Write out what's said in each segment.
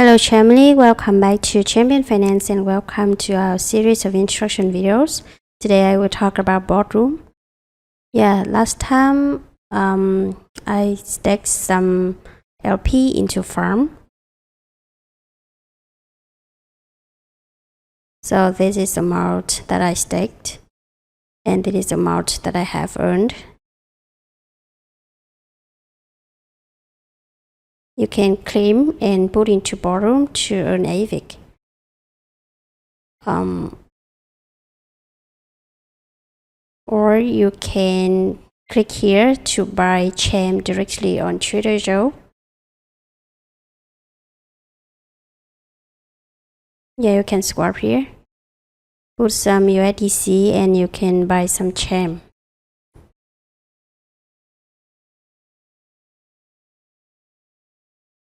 Hello family, welcome back to Champion Finance and welcome to our series of instruction videos. Today I will talk about Boardroom. Last time I staked some LP into farm. So this is the amount that I staked and this is the amount that I have earned. You can claim and put into Boardroom to earn AVIC. Or you can click here to buy CHAM directly on Trader Joe. You can swap here, put some USDC and you can buy some CHAM.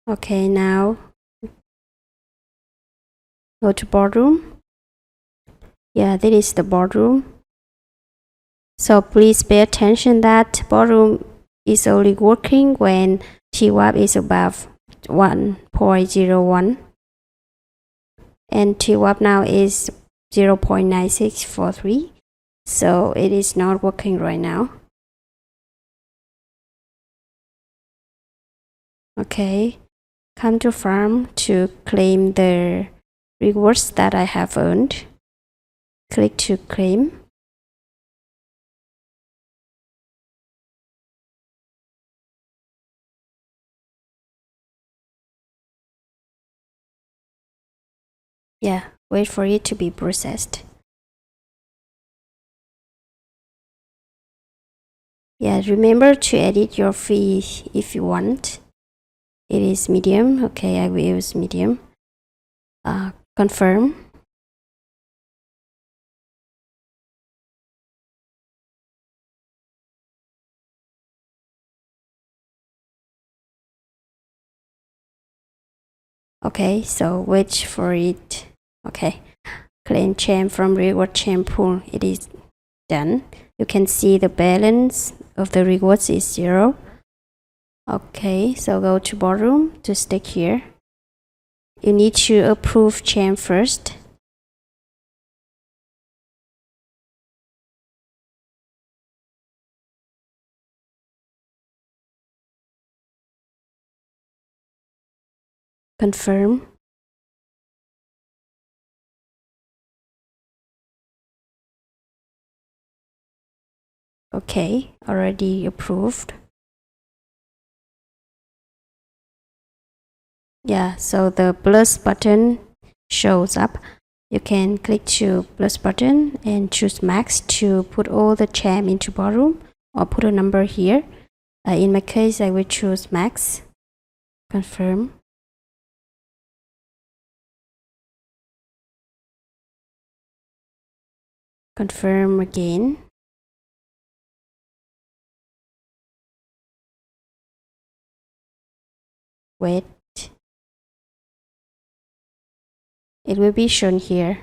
Okay, now go to Boardroom. This is the Boardroom. So please pay attention that Boardroom is only working when TWAP is above 1.01 and TWAP now is 0.9643, so it is not working right now. Okay, come to farm to claim the rewards that I have earned. Click to claim. Wait for it to be processed. Remember to edit your fee if you want. It is medium. Okay, I will use medium. Confirm. Okay, so wait for it. Okay, claim CHAM from reward CHAM pool. It is done. You can see the balance of the rewards is 0. Okay, so go to Boardroom to stake here. You need to approve CHAM first. Confirm. Okay, already approved. So the plus button shows up. You can click to plus button and choose max to put all the CHAM into Boardroom or put a number here. In my case, I will choose max. Confirm. Confirm again. Wait. It will be shown here.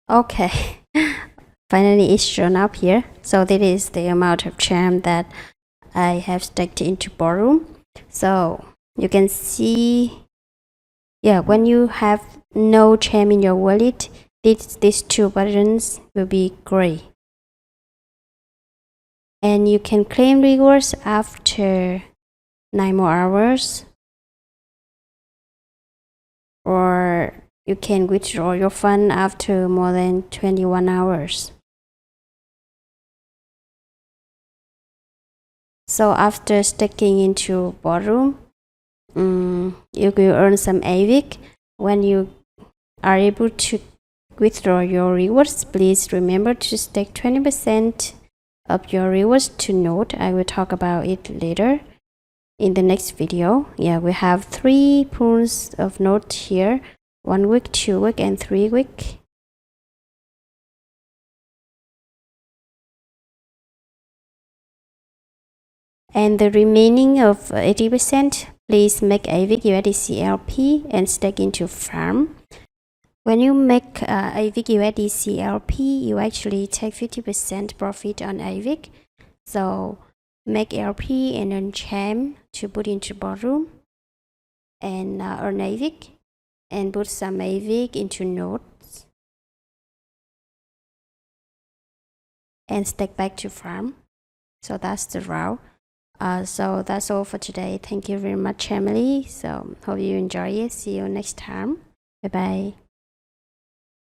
Okay, finally it's shown up here. So this is the amount of CHAM that I have staked into Boardroom. So you can see, when you have no CHAM in your wallet, these two buttons will be gray. And you can claim rewards after 9 more hours, or you can withdraw your fund after more than 21 hours. So after staking into Boardroom, you will earn some AVIC. When you are able to withdraw your rewards, please remember to stake 20% of your rewards to Node. I will talk about it later in the next video. We have 3 pools of Node here: 1 week, 2 week, and 3 week. And the remaining of 80%, please make AVIC USDC LP and stake into farm. When you make AVIC USDC LP, you actually take 50% profit on AVIC. So make LP and earn Cham to put into Boardroom and earn AVIC and put some AVIC into nodes and stake back to farm. So that's the route. So that's all for today. Thank you very much, Emily. So hope you enjoy it. See you next time. Bye bye.